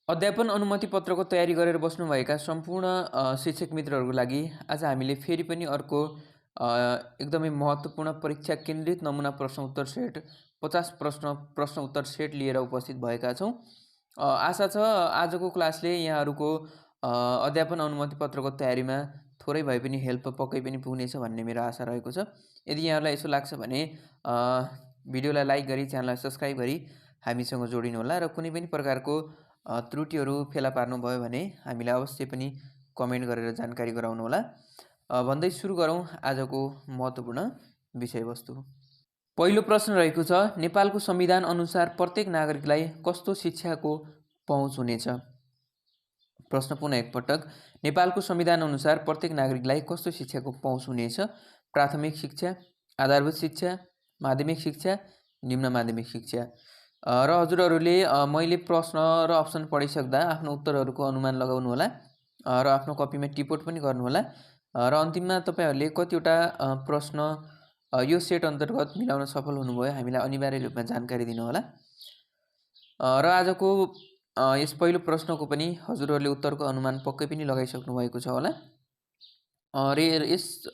अध्यापन अनुमति पत्रको तयारी गरेर बस्नुभएका सम्पूर्ण शिक्षक मित्रहरूको लागि आज हामीले फेरि पनि अर्को एकदमै महत्त्वपूर्ण परीक्षा केन्द्रित नमुना प्रश्न उत्तर सेट 50 प्रश्न उत्तर सेट लिएर उपस्थित भएका छौँ। आशा छ आजको क्लासले यहाँहरूको अध्यापन अनुमति पत्रको तयारीमा थोरै भए पनि हेल्प पक्कै पनि पुग्नेछ भन्ने मेरो आशा रहेको छ। यदि यहाँलाई यसो लाग्छ भने भिडियोलाई लाइक गरी च्यानललाई सब्सक्राइब गरी हामीसँग जोडिनुहोला र कुनै पनि प्रकारको त्रुटिहरू फेला पार्नुभयो भने हामीलाई अवश्य पनि कमेन्ट गरेर जानकारी गराउनुहोला। भन्दै सुरु गरौँ आजको महत्त्वपूर्ण विषयवस्तु। पहिलो प्रश्न रहेको छ, नेपालको संविधान अनुसार प्रत्येक नागरिकलाई कस्तो शिक्षाको पहुँच हुनेछ? प्रश्न पुनः एकपटक, नेपालको संविधान अनुसार प्रत्येक नागरिकलाई कस्तो शिक्षाको पहुँच हुनेछ? प्राथमिक शिक्षा, आधारभूत शिक्षा, माध्यमिक शिक्षा, निम्न माध्यमिक शिक्षा। र हजुरहरूले मैले प्रश्न र अप्सन पढिसक्दा आफ्नो उत्तरहरूको अनुमान लगाउनुहोला र आफ्नो कपीमा टिपोट पनि गर्नुहोला र अन्तिममा तपाईँहरूले कतिवटा प्रश्न यो सेट अन्तर्गत मिलाउन सफल हुनुभयो हामीलाई अनिवार्य रूपमा जानकारी दिनुहोला। र आजको यस पहिलो प्रश्नको पनि हजुरहरूले उत्तरको अनुमान पक्कै पनि लगाइसक्नु भएको छ होला। र यस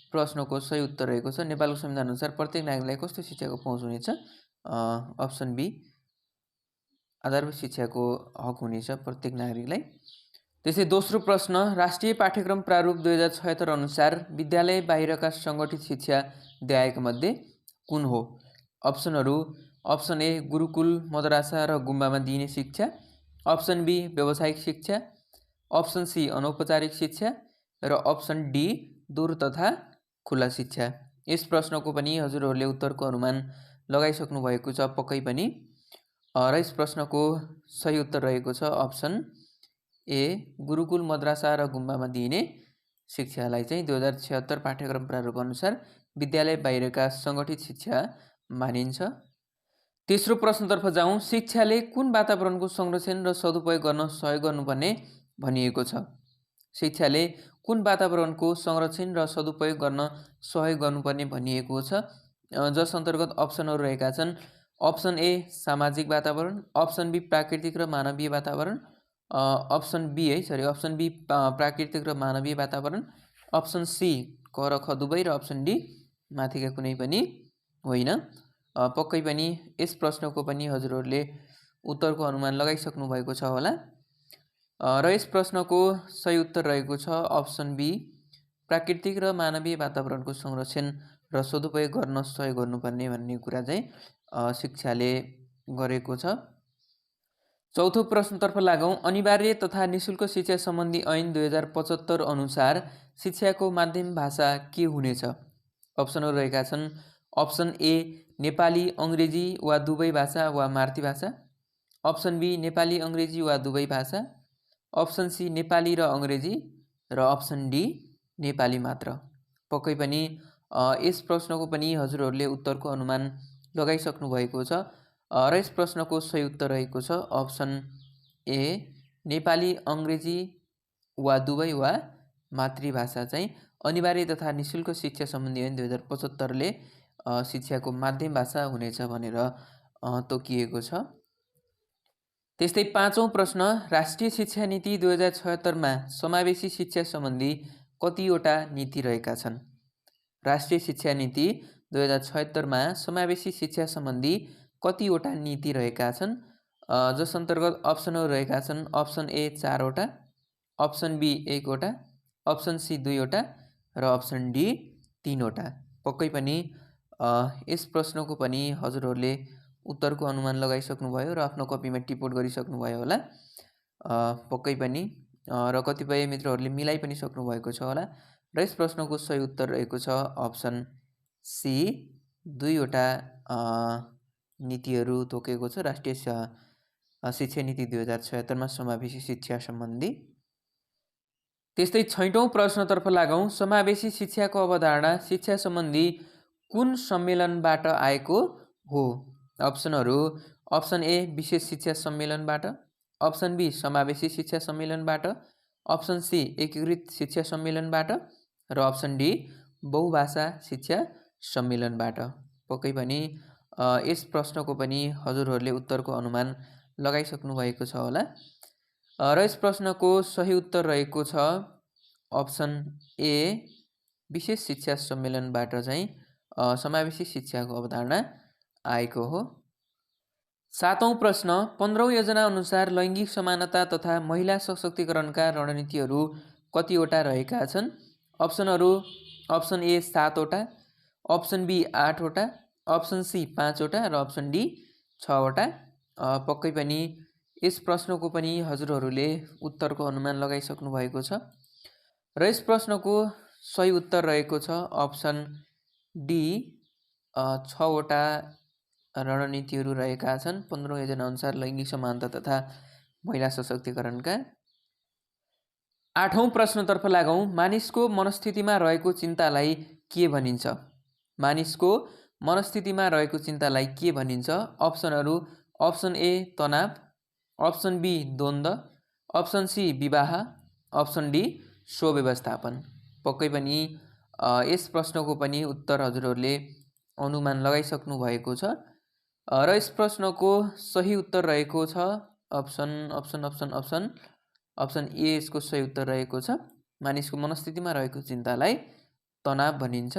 प्रश्नको सही उत्तर रहेको छ नेपालको संविधान अनुसार प्रत्येक नागरिकलाई कस्तो शिक्षाको पहुँच हुनेछ? अप्सन बी, आधारभूत शिक्षाको हक हुनेछ प्रत्येक नागरिकलाई। त्यसै दोस्रो प्रश्न, राष्ट्रिय पाठ्यक्रम प्रारूप 2076 अनुसार विद्यालय बाहिरका सङ्गठित शिक्षा देखाएकामध्ये कुन हो? अप्सनहरू, अप्सन ए गुरुकुल, मद्रासा र गुम्बामा दिइने शिक्षा, अप्सन बी व्यावसायिक शिक्षा, अप्सन सी अनौपचारिक शिक्षा र अप्सन डी दूर तथा खुला शिक्षा। यस प्रश्नको पनि हजुरहरूले उत्तरको अनुमान लगाइसक्नु भएको छ पक्कै पनि। र यस प्रश्नको सही उत्तर रहेको छ अप्सन ए गुरुकुल, मद्रासा र गुम्बामा दिइने शिक्षालाई चाहिँ 2076 पाठ्यक्रम प्रारूप अनुसार विद्यालय बाहिरका सङ्गठित शिक्षा मानिन्छ। तेस्रो प्रश्नतर्फ जाउँ, शिक्षाले कुन वातावरणको संरक्षण र सदुपयोग गर्न सहयोग गर्नुपर्ने भनिएको छ? शिक्षाले कुन वातावरणको संरक्षण र सदुपयोग गर्न सहयोग गर्नुपर्ने भनिएको छ? जस अन्तर्गत अप्सनहरू रहेका छन् अप्सन ए सामाजिक वातावरण, अप्सन बी प्राकृतिक र मानवीय वातावरण, अप्सन बी प्राकृतिक र मानवीय वातावरण, अप्सन सी क र ख दुवै र अप्सन डी माथिका कुनै पनि होइन। पक्कै पनि यस प्रश्नको पनि हजुरहरूले उत्तरको अनुमान लगाइसक्नु भएको छ होला। र यस प्रश्नको सही उत्तर रहेको छ अप्सन बी प्राकृतिक र मानवीय वातावरणको संरक्षण र सदुपयोग गर्न सहयोग गर्नुपर्ने भन्ने कुरा चाहिँ शिक्षाले गरेको छ। चौथो प्रश्नतर्फ लागौँ, अनिवार्य तथा निःशुल्क शिक्षा सम्बन्धी ऐन 2075 अनुसार शिक्षाको माध्यम भाषा के हुनेछ? अप्सनहरू रहेका छन् अप्सन ए नेपाली, अङ्ग्रेजी वा दुवै भाषा वा मातृभाषा, अप्सन बी नेपाली, अङ्ग्रेजी वा दुवै भाषा, अप्सन सी नेपाली र अङ्ग्रेजी र अप्सन डी नेपाली मात्र। पक्कै पनि यस प्रश्नको पनि हजुरहरूले उत्तरको अनुमान लगाइसक्नु भएको छ र यस प्रश्नको सही उत्तर रहेको छ अप्सन ए नेपाली, अङ्ग्रेजी वा दुवै वा मातृभाषा चाहिँ अनिवार्य तथा निःशुल्क शिक्षा सम्बन्धी ऐन 2075ले शिक्षाको माध्यम भाषा हुनेछ भनेर तोकिएको छ। त्यस्तै पाँचौँ प्रश्न, राष्ट्रिय शिक्षा नीति 2076मा समावेशी शिक्षा सम्बन्धी कतिवटा नीति रहेका छन्? राष्ट्रिय शिक्षा नीति 2076मा समावेशी शिक्षा सम्बन्धी कतिवटा नीति रहेका छन्? जस अन्तर्गत अप्सनहरू रहेका छन् अप्सन ए 4वटा, अप्सन बी 1वटा, अप्सन सी 2वटा र अप्सन डी 3वटा। पक्कै पनि यस प्रश्नको पनि हजुरहरूले उत्तरको अनुमान लगाइसक्नुभयो र आफ्नो कपीमा टिपोट गरिसक्नुभयो होला पक्कै पनि। र कतिपय मित्रहरूले मिलाइ पनि सक्नुभएको छ होला र यस प्रश्नको सही उत्तर रहेको छ अप्सन सी 2वटा नीतिहरू तोकेको छ राष्ट्रिय शिक्षा नीति 2076मा समावेशी शिक्षा सम्बन्धी। त्यस्तै छैटौँ प्रश्नतर्फ लागौँ, समावेशी शिक्षाको अवधारणा शिक्षा सम्बन्धी कुन सम्मेलनबाट आएको हो? अप्सनहरू, अप्सन ए विशेष शिक्षा सम्मेलनबाट, अप्सन बी समावेशी शिक्षा सम्मेलनबाट, अप्सन सी एकीकृत शिक्षा सम्मेलनबाट र अप्सन डी बहुभाषा शिक्षा सम्मेलनबाट। पक्कै पनि यस प्रश्नको पनि हजुरहरूले उत्तरको अनुमान लगाइसक्नु भएको छ होला। र यस प्रश्नको सही उत्तर रहेको छ अप्सन ए, विशेष शिक्षा सम्मेलनबाट चाहिँ समावेशी शिक्षाको अवधारणा आएको हो। 7औं प्रश्न, 15औं योजना अनुसार लैङ्गिक समानता तथा महिला सशक्तिकरणका रणनीतिहरू कतिवटा रहेका छन्? अप्सनहरू अप्सन ए 7 वटा, अप्सन बी 8 वटा, अप्सन सी 5 वटा र अप्सन डी 6 वटा। पक्कै पनि यस प्रश्नको पनि हजुरहरूले उत्तरको अनुमान लगाइसक्नु भएको छ र यस प्रश्नको सही उत्तर रहेको छ अप्सन डी, 6 वटा रणनीतिहरू रहेका छन् 15औं योजना अनुसार लैङ्गिक समानता तथा महिला सशक्तिकरणका। 8औं प्रश्नतर्फ लागौँ। मानिसको मनस्थितिमा रहेको चिन्तालाई के भनिन्छ? मानिसको मनस्थितिमा रहेको चिन्तालाई के भनिन्छ? अप्सनहरू अप्सन ए तनाव, अप्सन बी द्वन्द्व, अप्सन सी विवाह, अप्सन डी स्वव्यवस्थापन। पक्कै पनि यस प्रश्नको पनि उत्तर हजुरहरूले अनुमान लगाइसक्नु भएको छ र यस प्रश्नको सही उत्तर रहेको छ अप्सन ए यसको सही उत्तर रहेको छ। मानिसको मनस्थितिमा रहेको चिन्तालाई तनाव भनिन्छ।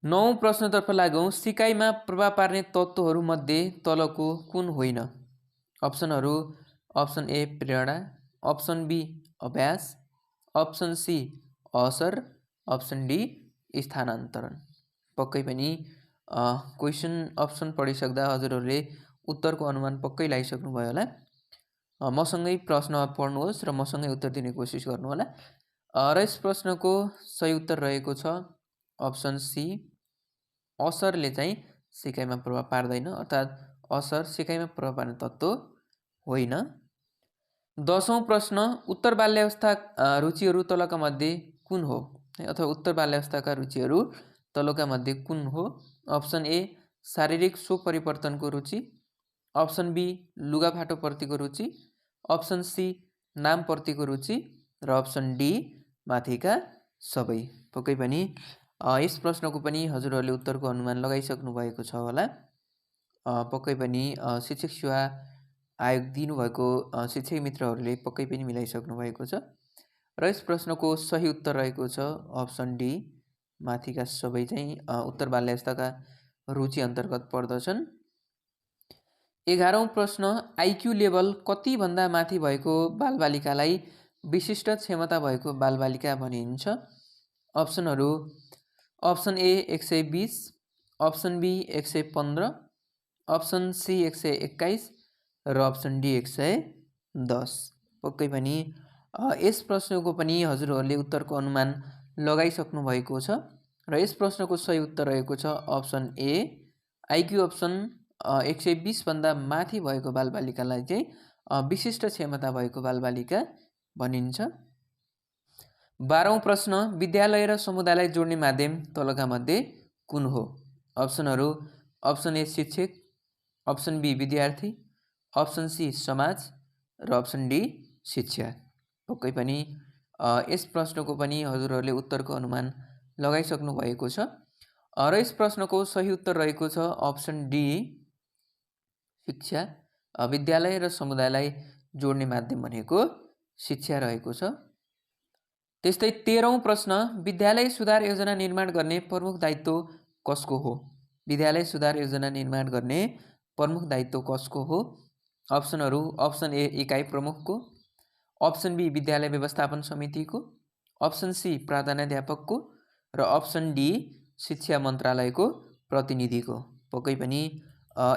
9औं प्रश्नतर्फ लागौँ। सिकाइमा प्रभाव पार्ने तत्त्वहरूमध्ये तलको कुन होइन? अप्सनहरू अप्सन ए प्रेरणा, अप्सन बी अभ्यास, अप्सन सी असर, अप्सन डी स्थानान्तरण। पक्कै पनि क्वेसन अप्सन पढिसक्दा हजुरहरूले उत्तरको अनुमान पक्कै लगाइसक्नु भयो होला। मसँगै प्रश्न पढ्नुहोस् र मसँगै उत्तर दिने कोसिस गर्नु होला। र यस प्रश्नको सही उत्तर रहेको छ अप्सन सी, असरले चाहिँ सिकाइमा प्रभाव पार्दैन, अर्थात् असर सिकाइमा प्रभाव पार्ने तत्त्व होइन। 10औं प्रश्न, उत्तर बाल्यावस्था रुचिहरू तलका मध्ये कुन हो? अथवा उत्तर बाल्यावस्थाका रुचिहरू तलका मध्ये कुन हो? अप्सन ए शारीरिक स्वपरिवर्तनको रुचि, अप्सन बी लुगाफाटोप्रतिको रुचि, अप्सन सी नामप्रतिको रुचि र अप्सन डी माथिका सबै। पक्कै पनि यस प्रश्नको पनि हजुरहरूले उत्तरको अनुमान लगाइसक्नु भएको छ होला। पक्कै पनि शिक्षक सेवा आयोग दिनुभएको शिक्षक मित्रहरूले पक्कै पनि मिलाइसक्नु भएको छ र यस प्रश्नको सही उत्तर रहेको छ अप्सन डी, माथिका सबै चाहिँ उत्तर बाल्यावस्थाका रुचि अन्तर्गत पर्दछन्। 11औं प्रश्न, आइक्यू लेभल कतिभन्दा माथि भएको बालबालिकालाई विशिष्ट क्षमता भएको बालबालिका भनिन्छ? अप्सनहरू option A 120, option B 115, option C 121 र अप्सन डी 110। पक्कै पनि यस प्रश्नको पनि हजुरहरूले उत्तरको अनुमान लगाइसक्नु भएको छ र यस प्रश्नको सही उत्तर रहेको छ अप्सन ए, आइक्यू अप्सन 120 भन्दा माथि भएको बालबालिकालाई चाहिँ विशिष्ट क्षमता भएको बालबालिका भनिन्छ। 12औं प्रश्न, विद्यालय र समुदायलाई जोड्ने माध्यम तलका मध्ये कुन हो? अप्सनहरू अप्सन ए शिक्षक, अप्सन बी विद्यार्थी, अप्सन सी समाज र अप्सन डी शिक्षा। पक्कै पनि यस प्रश्नको पनि हजुरहरूले उत्तरको अनुमान लगाइसक्नु भएको छ र यस प्रश्नको सही उत्तर रहेको छ अप्सन डी, शिक्षा। विद्यालय र समुदायलाई जोड्ने माध्यम भनेको शिक्षा रहेको छ। त्यस्तै 13औं प्रश्न, विद्यालय सुधार योजना निर्माण गर्ने प्रमुख दायित्व कसको हो? विद्यालय सुधार योजना निर्माण गर्ने प्रमुख दायित्व कसको हो? अप्सनहरू अप्सन ए इकाइ प्रमुखको, अप्सन बी विद्यालय व्यवस्थापन समितिको, अप्सन सी प्रधानाध्यापकको र अप्सन डी शिक्षा मन्त्रालयको प्रतिनिधिको। पक्कै पनि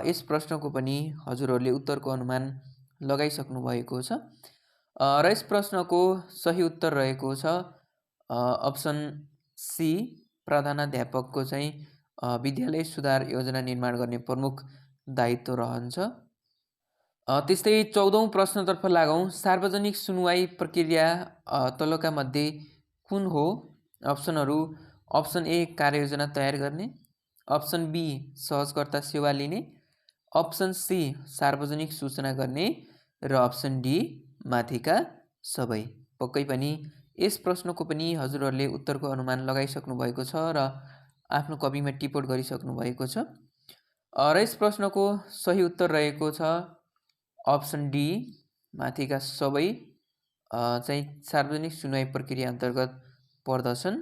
यस प्रश्नको पनि हजुरहरूले उत्तरको अनुमान लगाइसक्नु भएको छ र यस प्रश्नको सही उत्तर रहेको छ अप्सन सी, प्रधानाध्यापकको चाहिँ विद्यालय सुधार योजना निर्माण गर्ने प्रमुख दायित्व रहन्छ। त्यस्तै 14औं प्रश्नतर्फ लागौँ। सार्वजनिक सुनुवाई प्रक्रिया तलका मध्ये कुन हो? अप्सनहरू अप्सन ए कार्ययोजना तयार गर्ने, अप्सन बी सहजकर्ता सेवा लिने, अप्सन सी सार्वजनिक सूचना गर्ने र अप्सन डी माथिका सबै। पक्कै पनि यस प्रश्नको पनि हजुरहरूले उत्तरको अनुमान लगाइसक्नु भएको छ र आफ्नो कपीमा टिपोट गरिसक्नु भएको छ र यस प्रश्नको सही उत्तर रहेको छ अप्सन डी माथिका सबै चाहिँ सार्वजनिक सुनवाई प्रक्रिया अन्तर्गत पर्दछन्।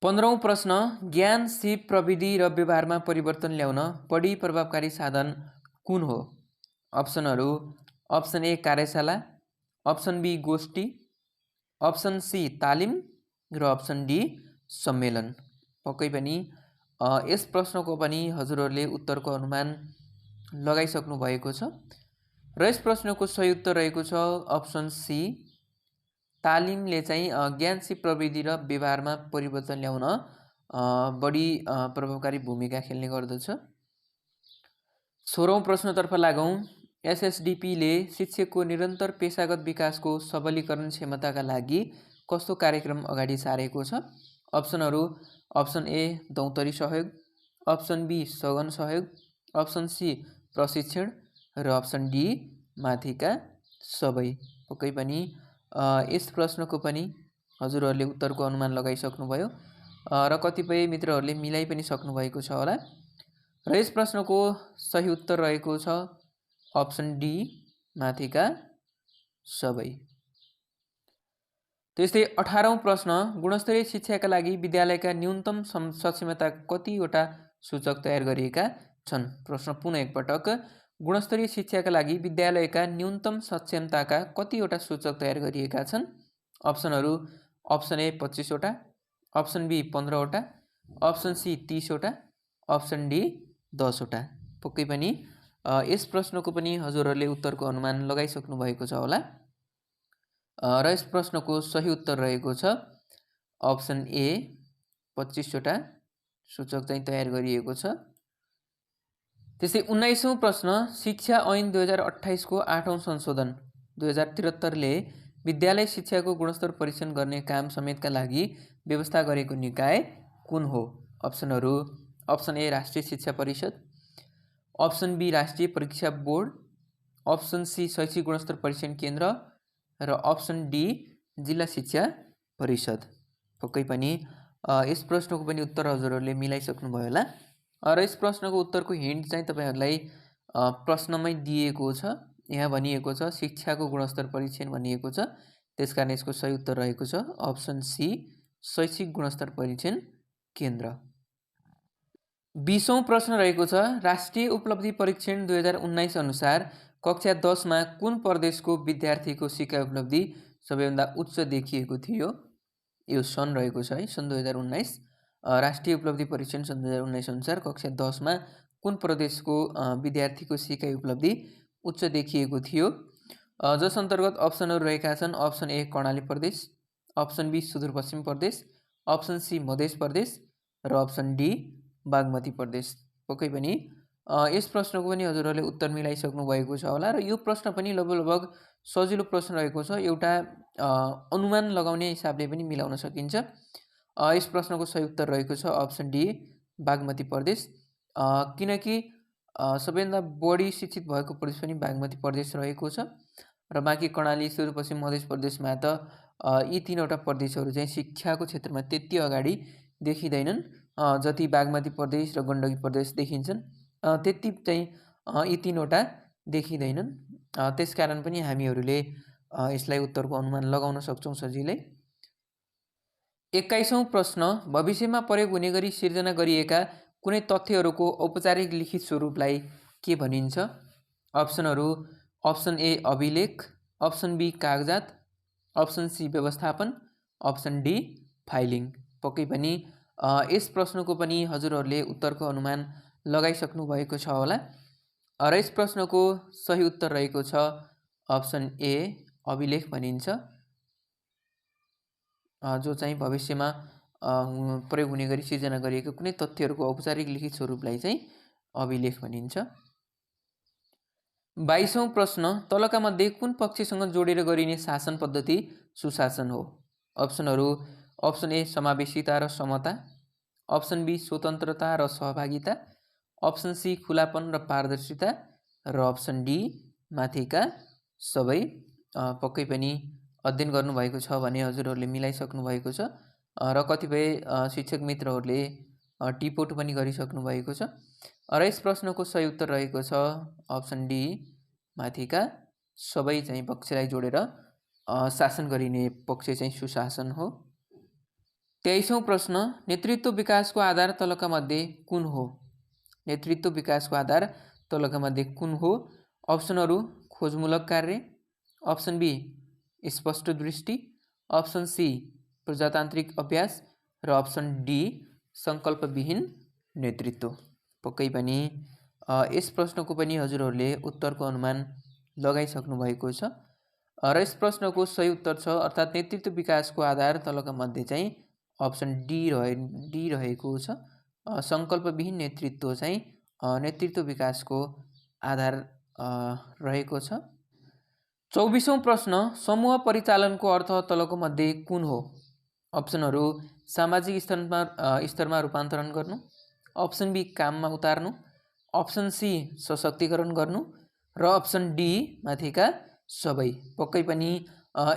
15औं प्रश्न, ज्ञान, सिप, प्रविधि र व्यवहारमा परिवर्तन ल्याउन बढी प्रभावकारी साधन कुन हो? अप्सनहरू, अप्सन ए कार्यशाला, अप्सन बी गोष्ठी, अप्सन सी तालिम र अप्सन डी सम्मेलन। पक्कै पनि यस प्रश्नको पनि हजुरहरूले उत्तरको अनुमान लगाइसक्नु भएको छ र यस प्रश्नको सही उत्तर रहेको छ अप्सन सी। तालिमले चाहिँ ज्ञान, सिप, प्रविधि र व्यवहारमा परिवर्तन ल्याउन बढी प्रभावकारी भूमिका खेल्ने गर्दछ। 16औं प्रश्नतर्फ लागौँ। एसएसडीपीले शिक्षकको निरन्तर पेशागत विकासको सबलीकरण क्षमताका लागि कस्तो कार्यक्रम अगाडि सारेको छ? अप्सनहरू, अप्सन ए दौतरी सहयोग, अप्सन बी सघन सहयोग, अप्सन सी प्रशिक्षण र अप्सन डी माथिका सबै। पक्कै पनि यस प्रश्नको पनि हजुरहरूले उत्तरको अनुमान लगाइसक्नुभयो र कतिपय मित्रहरूले मिलाइ पनि सक्नुभएको छ होला र यस प्रश्नको सही उत्तर रहेको छ अप्सन डी माथिका सबै। त्यस्तै 18औं प्रश्न, गुणस्तरीय शिक्षाका लागि विद्यालयका न्यूनतम सक्षमता कतिवटा सूचक तयार गरिएका छन्? प्रश्न पुनः एकपटक, गुणस्तरीय शिक्षाका लागि विद्यालयका न्यूनतम सक्षमताका कतिवटा सूचक तयार गरिएका छन्? अप्सनहरू, अप्सन ए 25 वटा, अप्सन बी 15 वटा, अप्सन सी 30 वटा, अप्सन डी 10 वटा। पक्कै पनि यस प्रश्नको पनि हजुरहरूले उत्तरको अनुमान लगाइसक्नु भएको छ होला र यस प्रश्नको सही उत्तर रहेको छ अप्सन ए 25 वटा सूचक चाहिँ तयार गरिएको छ। त्यसै 19औं प्रश्न, शिक्षा ऐन 2028 को 8औं संशोधन 2073ले विद्यालय शिक्षाको गुणस्तर परीक्षण गर्ने काम समेतका लागि व्यवस्था गरेको निकाय कुन हो? अप्सनहरू, अप्सन ए राष्ट्रिय शिक्षा परिषद, अप्सन बी राष्ट्रिय परीक्षा बोर्ड, अप्सन सी शैक्षिक गुणस्तर परीक्षण केन्द्र र अप्सन डी जिल्ला शिक्षा परिषद। पक्कै पनि यस प्रश्नको पनि उत्तर हजुरहरूले मिलाइसक्नुभयो होला र यस प्रश्नको उत्तरको हिन्ट चाहिँ तपाईहरूलाई प्रश्नमै दिएको छ। यहाँ भनिएको छ शिक्षाको गुणस्तर परीक्षण भनिएको छ, त्यसकारण यसको सही उत्तर रहेको छ अप्सन सी शैक्षिक गुणस्तर परीक्षण केन्द्र। 20औं प्रश्न रहेको छ, राष्ट्रिय उपलब्धि परीक्षण 2019 अनुसार कक्षा 10 मा कुन प्रदेशको विद्यार्थीको सिकाइ उपलब्धि सबैभन्दा उच्च देखिएको थियो? यो सन् रहेको छ है, सन् 2019 राष्ट्रिय उपलब्धि परीक्षण सन् 2019 अनुसार कक्षा 10 मा कुन प्रदेशको विद्यार्थीको सिकाइ उपलब्धि उच्च देखिएको थियो? जस अन्तर्गत अप्सनहरू रहेका छन् अप्सन ए कर्णाली प्रदेश, अप्सन बी सुदूरपश्चिम प्रदेश, अप्सन सी मध्य प्रदेश र अप्सन डी बागमती प्रदेश। पक्कै पनि यस प्रश्नको पनि हजुरहरूले उत्तर मिलाइसक्नु भएको छ होला र यो प्रश्न पनि लगभग सजिलो प्रश्न रहेको छ, एउटा अनुमान लगाउने हिसाबले पनि मिलाउन सकिन्छ। यस प्रश्नको सही उत्तर रहेको छ अप्सन डी बागमती प्रदेश, किनकि सबैभन्दा बढी शिक्षित भएको प्रदेश पनि बागमती प्रदेश रहेको छ र बाँकी कर्णाली, सुदूरपश्चिम, मध्य प्रदेशमा त यी तीनवटा प्रदेशहरू चाहिँ शिक्षाको क्षेत्रमा त्यति अगाडि देखिँदैनन् जति बागमती प्रदेश र गण्डकी प्रदेश देखिन्छन्, त्यति चाहिँ यी तीनवटा देखिँदैनन्। त्यसकारण पनि हामीहरूले यसलाई उत्तरको अनुमान लगाउन सक्छौँ सजिलै। 21औं प्रश्न, भविष्यमा प्रयोग हुने गरी सिर्जना गरिएका कुनै तथ्यहरूको औपचारिक लिखित स्वरूपलाई के भनिन्छ? अप्सनहरू, अप्सन ए अभिलेख, अप्सन बी कागजात, अप्सन सी व्यवस्थापन, अप्सन डी फाइलिङ। पक्कै पनि यस प्रश्नको पनि हजुरहरूले उत्तरको अनुमान लगाइसक्नु भएको छ होला र यस प्रश्नको सही उत्तर रहेको छ अप्सन ए अभिलेख भनिन्छ, जो चाहिँ भविष्यमा प्रयोग हुने गरी सिर्जना गरिएको कुनै तथ्यहरूको औपचारिक लिखित स्वरूपलाई चाहिँ अभिलेख भनिन्छ। 22औं प्रश्न, तलका मध्ये कुन पक्षसँग जोडेर गरिने शासन पद्धति सुशासन हो? अप्सनहरू, अप्सन ए समावेशिता र समता, अप्सन बी स्वतन्त्रता र सहभागिता, अप्सन सी खुलापन र पारदर्शिता र अप्सन डी माथिका सबै। पक्कै पनि अध्ययन गर्नुभएको छ भने हजुरहरूले मिलाइसक्नु भएको छ र कतिपय शिक्षक मित्रहरूले टिपोट पनि गरिसक्नु भएको छ र यस प्रश्नको सही उत्तर रहेको छ अप्सन डी माथिका सबै चाहिँ पक्षलाई जोडेर शासन गरिने पक्ष चाहिँ सुशासन हो। 23औं प्रश्न, नेतृत्व विकासको आधार तलका मध्ये कुन हो? नेतृत्व विकासको आधार तलका मध्ये कुन हो? अप्सनहरू खोजमूलक कार्य, अप्सन बी स्पष्ट दृष्टि, अप्सन सी प्रजातान्त्रिक अभ्यास र अप्सन डी सङ्कल्पविहीन नेतृत्व। पक्कै पनि यस प्रश्नको पनि हजुरहरूले उत्तरको अनुमान लगाइसक्नु भएको छ र यस प्रश्नको सही उत्तर छ अर्थात् नेतृत्व विकासको आधार तलका मध्ये चाहिँ अप्सन डी रहेको छ। सङ्कल्पविहीन नेतृत्व चाहिँ नेतृत्व विकासको आधार रहेको छ। 24औं प्रश्न, समूह परिचालनको अर्थ तलको मध्ये कुन हो? अप्सनहरू सामाजिक स्तरमा रूपान्तरण गर्नु, अप्सन बी काममा उतार्नु, अप्सन सी सशक्तिकरण गर्नु र अप्सन डी माथिका सबै। पक्कै पनि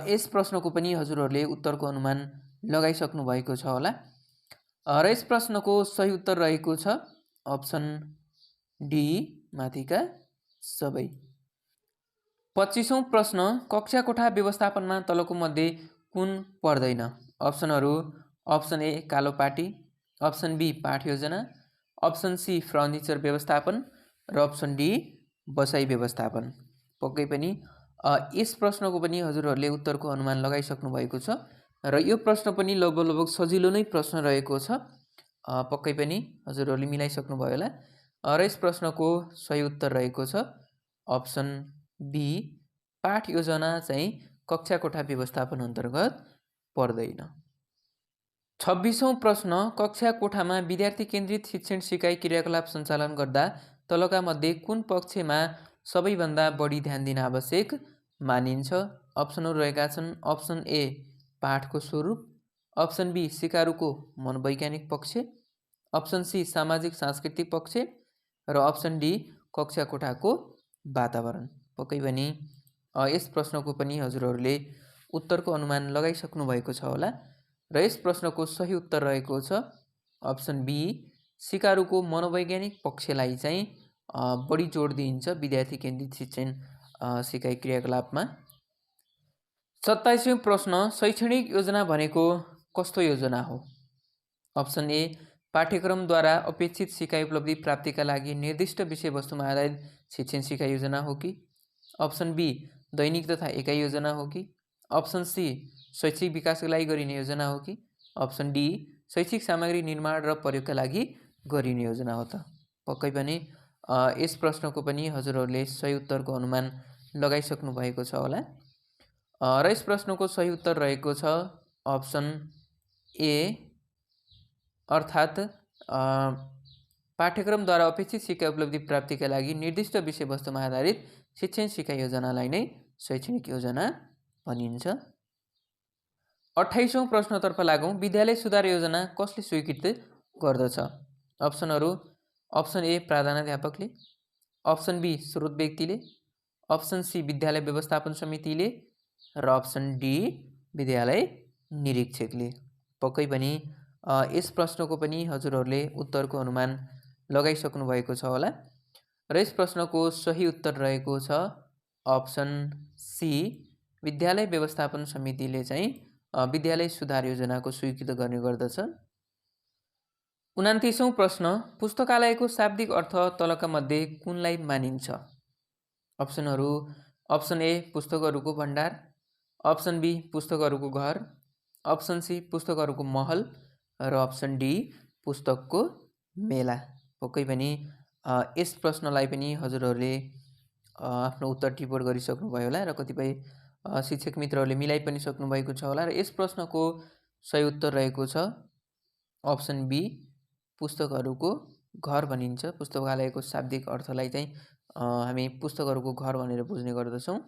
यस प्रश्नको पनि हजुरहरूले उत्तरको अनुमान लगाइसक्नु भएको छ होला र यस प्रश्नको सही उत्तर रहेको छ अप्सन डी माथिका सबै। 25औं प्रश्न, कक्षा कोठा व्यवस्थापनमा तलको मध्ये कुन पर्दैन? अप्सनहरू अप्सन ए कालोपाटी, अप्सन बी पाठ योजना, अप्सन सी फर्निचर व्यवस्थापन र अप्सन डी बसाइ व्यवस्थापन। पक्कै पनि यस प्रश्नको पनि हजुरहरूले उत्तरको अनुमान लगाइसक्नु भएको छ र यो प्रश्न पनि लगभग सजिलो नै प्रश्न रहेको छ। पक्कै पनि हजुरहरूले मिलाइसक्नु भयो होला र यस प्रश्नको सही उत्तर रहेको छ अप्सन बी पाठ योजना चाहिँ कक्षा कोठा व्यवस्थापन अन्तर्गत पर्दैन। 26औं प्रश्न, कक्षा कोठामा विद्यार्थी केन्द्रित शिक्षण सिकाइ क्रियाकलाप सञ्चालन गर्दा तलका मध्ये कुन पक्षमा सबैभन्दा बढी ध्यान दिन आवश्यक मानिन्छ? अप्सनहरू रहेका छन् अप्सन ए पाठको स्वरूप, अप्सन बी सिकारुको मनोवैज्ञानिक पक्ष, अप्सन सी सामाजिक सांस्कृतिक पक्ष र अप्सन डी कक्षा कोठाको वातावरण। पक्कै पनि यस प्रश्नको पनि हजुरहरूले उत्तरको अनुमान लगाइसक्नु भएको छ होला र यस प्रश्नको सही उत्तर रहेको छ अप्सन बी सिकारुको मनोवैज्ञानिक पक्षलाई चाहिँ बढी जोड दिइन्छ विद्यार्थी केन्द्रित शिक्षण सिकाइ क्रियाकलापमा। 27औं प्रश्न, शैक्षणिक योजना भनेको कस्तो योजना हो? अप्सन ए पाठ्यक्रमद्वारा अपेक्षित सिकाइ उपलब्धि प्राप्तिका लागि निर्दिष्ट विषयवस्तुमा आधारित शिक्षण सिकाइ योजना हो कि? अप्सन बी दैनिक तथा एकाइ योजना हो कि? अप्सन सी शैक्षिक विकासका लागि गरिने योजना हो कि? अप्सन डी शैक्षिक सामग्री निर्माण र प्रयोगका लागि गरिने योजना हो त? पक्कै पनि यस प्रश्नको पनि हजुरहरूले सही उत्तरको अनुमान लगाइसक्नु भएको छ होला र यस प्रश्नको सही उत्तर रहेको छ अप्सन ए अर्थात् पाठ्यक्रमद्वारा अपेक्षित सिकाइ उपलब्धि प्राप्तिका लागि निर्दिष्ट विषयवस्तुमा आधारित शिक्षण सिकाइ योजनालाई नै शैक्षणिक योजना भनिन्छ। 28औं प्रश्नतर्फ लागौँ, विद्यालय सुधार योजना कसले स्वीकृत गर्दछ? अप्सनहरू अप्सन ए प्राधान्याध्यापकले, अप्सन बी स्रोत व्यक्तिले, अप्सन सी विद्यालय व्यवस्थापन समितिले र अप्सन डी विद्यालय निरीक्षकले। पक्कै पनि यस प्रश्नको पनि हजुरहरूले उत्तरको अनुमान लगाइसक्नु भएको छ होला र यस प्रश्नको सही उत्तर रहेको छ अप्सन सी विद्यालय व्यवस्थापन समितिले चाहिँ विद्यालय सुधार योजनाको स्वीकृत गर्ने गर्दछ। 29औं प्रश्न, पुस्तकालयको शाब्दिक अर्थ तलका मध्ये कुनलाई मानिन्छ? अप्सनहरू अप्सन ए पुस्तकहरूको भण्डार, अप्सन बी पुस्तकहरूको घर, अप्सन सी पुस्तकहरूको महल र अप्सन डी पुस्तकको मेला। पक्कै पनि यस प्रश्नलाई पनि हजुरहरूले आफ्नो उत्तर टिप्पणी गरिसक्नु भयो होला र कतिपय शिक्षक मित्रहरूले मिलाइ पनि सक्नु भएको छ होला र यस प्रश्नको सही उत्तर रहेको छ अप्सन बी पुस्तकहरूको घर भनिन्छ। पुस्तकालयको शाब्दिक अर्थलाई चाहिँ हामी पुस्तकहरूको घर भनेर बुझ्ने गर्दछौँ।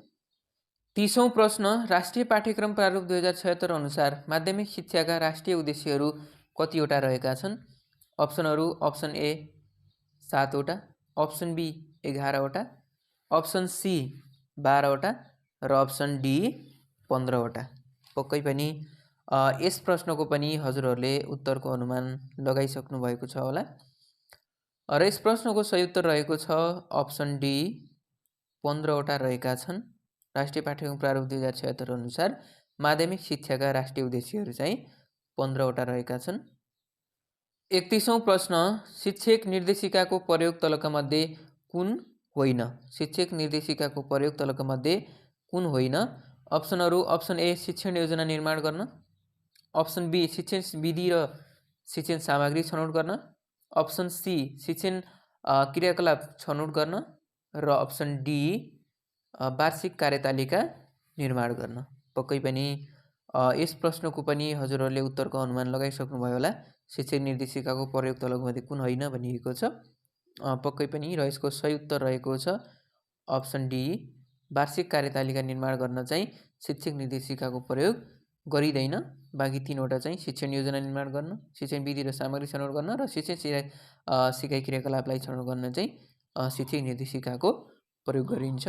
30औं प्रश्न, राष्ट्रिय पाठ्यक्रम प्रारूप 2076 अनुसार माध्यमिक शिक्षाका राष्ट्रिय उद्देश्यहरू कतिवटा रहेका छन्? अप्सनहरू अप्सन ए 7 वटा, अप्सन बी 11 वटा, अप्सन सी 12 वटा र अप्सन डी 15 वटा। पक्कै पनि यस प्रश्नको पनि हजुरहरूले उत्तरको अनुमान लगाइसक्नु भएको छ होला र यस प्रश्नको सही उत्तर रहेको छ अप्सन डी 15वटा रहेका छन्। राष्ट्रिय पाठ्यक्रम प्रारूप 2076 अनुसार माध्यमिक शिक्षाका राष्ट्रिय उद्देश्यहरू चाहिँ 15वटा रहेका छन्। 31औं प्रश्न, शिक्षक निर्देशिकाको प्रयोग तलका मध्ये कुन होइन? शिक्षक निर्देशिकाको प्रयोग तलका मध्ये कुन होइन? अप्सनहरू, अप्सन ए शिक्षण योजना निर्माण गर्न, अप्सन बी शिक्षण विधि र शिक्षण सामग्री छनौट गर्न, अप्सन सी शिक्षण क्रियाकलाप छनौट गर्न र अप्सन डी वार्षिक कार्यतालिका निर्माण गर्न। पक्कै पनि यस प्रश्नको पनि हजुरहरूले उत्तरको अनुमान लगाइसक्नुभयो होला। शिक्षक निर्देशिकाको प्रयोग तलका मध्ये कुन होइन भनिएको छ। पक्कै पनि र यसको सही उत्तर रहेको छ अप्सन डी, वार्षिक कार्यतालिका निर्माण गर्न चाहिँ शिक्षक निर्देशिकाको प्रयोग गरिँदैन। बाँकी तीनवटा चाहिँ शिक्षण योजना निर्माण गर्न, शिक्षण विधि र सामग्री छनौट गर्न र शिक्षण सिकाइ क्रियाकलापलाई छनौट गर्न चाहिँ शिक्षक निर्देशिकाको प्रयोग गरिन्छ।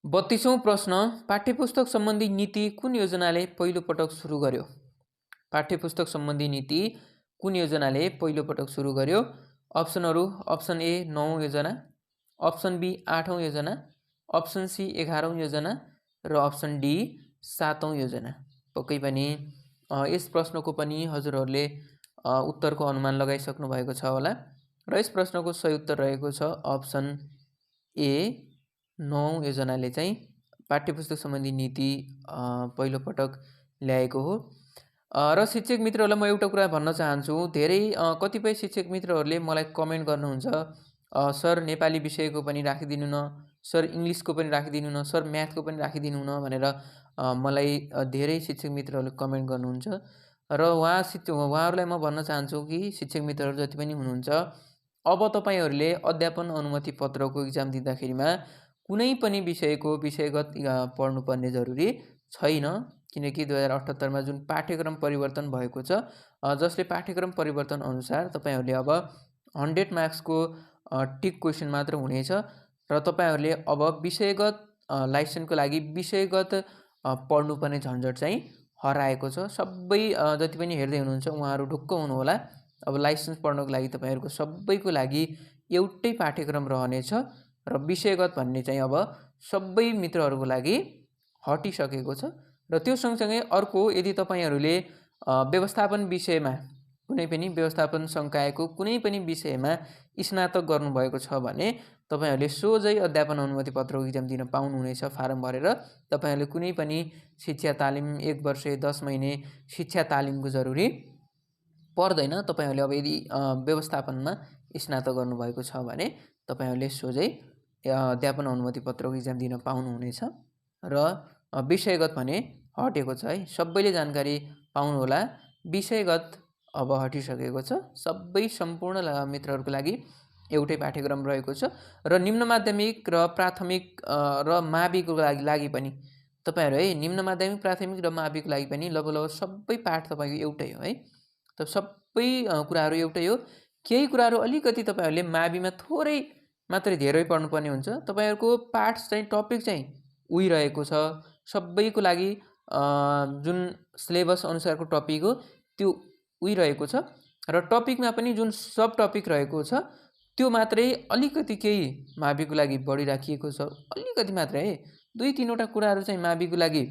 32औं प्रश्न, पाठ्यपुस्तक सम्बन्धी नीति कुन योजनाले पहिलो पटक सुरु गर्यो? पाठ्यपुस्तक सम्बन्धी नीति कुन योजनाले पहिलो पटक सुरु गर्यो? अप्सनहरू, अप्सन ए 9औं योजना, अप्सन बी 8औं योजना, अप्सन सी 11औं योजना र अप्सन डी 7औं योजना। पक्कै पनि यस प्रश्नको पनि हजुरहरूले उत्तरको अनुमान लगाइसक्नु भएको छ होला र यस प्रश्नको सही उत्तर रहेको छ अप्सन ए 9औं योजनाले चाहिँ पाठ्यपुस्तक सम्बन्धी नीति पहिलो पटक ल्याएको हो। र शिक्षक मित्रहरूलाई म एउटा कुरा भन्न चाहन्छु, धेरै कतिपय शिक्षक मित्रहरूले मलाई कमेन्ट गर्नुहुन्छ, सर नेपाली विषयको पनि राखिदिनु न, सर इङ्ग्लिसको पनि राखिदिनु न, सर म्याथको पनि राखिदिनु न भनेर मलाई धेरै शिक्षक मित्रहरूले कमेन्ट गर्नुहुन्छ र उहाँहरूलाई म भन्न चाहन्छु कि शिक्षक मित्रहरू जति पनि हुनुहुन्छ, अब तपाईँहरूले अध्यापन अनुमति पत्रको इक्जाम दिँदाखेरिमा कुनै पनि विषयको विषयगत पढ्नुपर्ने जरुरी छैन। किनकि 2078 जुन पाठ्यक्रम परिवर्तन भएको छ, जसले पाठ्यक्रम परिवर्तन अनुसार तपाईँहरूले अब 100 मार्क्सको टिक क्वेसन मात्र हुनेछ र तपाईँहरूले अब विषयगत लाइसेन्सको लागि विषयगत पढ्नुपर्ने झन्झट चाहिँ हराएको छ। सबै जति पनि हेर्दै हुनुहुन्छ उहाँहरू ढुक्क हुनुहोला। अब लाइसेन्स पढ्नको लागि तपाईँहरूको सबैको लागि एउटै पाठ्यक्रम रहनेछ र विषयगत भन्ने चाहिँ अब सबै मित्रहरूको लागि हटिसकेको छ। र त्यो सँगसँगै अर्को, यदि तपाईँहरूले व्यवस्थापन विषयमा कुनै पनि व्यवस्थापन संकायको कुनै पनि विषयमा स्नातक गर्नुभएको छ भने तपाईँहरूले सोझै अध्यापन अनुमति पत्रको इक्जाम दिन पाउनुहुनेछ। फारम भरेर तपाईँहरूले कुनै पनि शिक्षा तालिम 1 वर्ष 10 महिने शिक्षा तालिमको जरुरी पर्दैन। तपाईँहरूले अब यदि व्यवस्थापनमा स्नातक गर्नुभएको छ भने तपाईँहरूले सोझै अध्यापन अनुमति पत्रको इक्जाम दिन पाउनुहुनेछ र विषयगत भने हटेको छ है। सबैले जानकारी पाउनुहोला, विषयगत अब हटिसकेको छ। सबै सम्पूर्ण मित्रहरूको लागि एउटै पाठ्यक्रम रहेको छ र निम्न माध्यमिक र प्राथमिक र माविको लागि पनि तपाईँहरू है, निम्न माध्यमिक प्राथमिक र माविको लागि पनि लगभग सबै पाठ तपाईँको एउटै हो है। त सबै कुराहरू एउटै हो। केही कुराहरू अलिकति तपाईँहरूले माविमा थोरै मात्रै धेरै पढ्नुपर्ने हुन्छ। तपाईँहरूको पाठ चाहिँ टपिक चाहिँ उही रहेको छ सबैको लागि, जुन सिलेबस अनुसारको टपिक हो त्यो उही रहेको छ र टपिकमा पनि जुन सब टपिक रहेको छ त्यो मात्रै अलिकति केही माविको लागि बढी राखिएको छ, अलिकति मात्रै है। 2-3वटा कुराहरू चाहिँ माविको लागि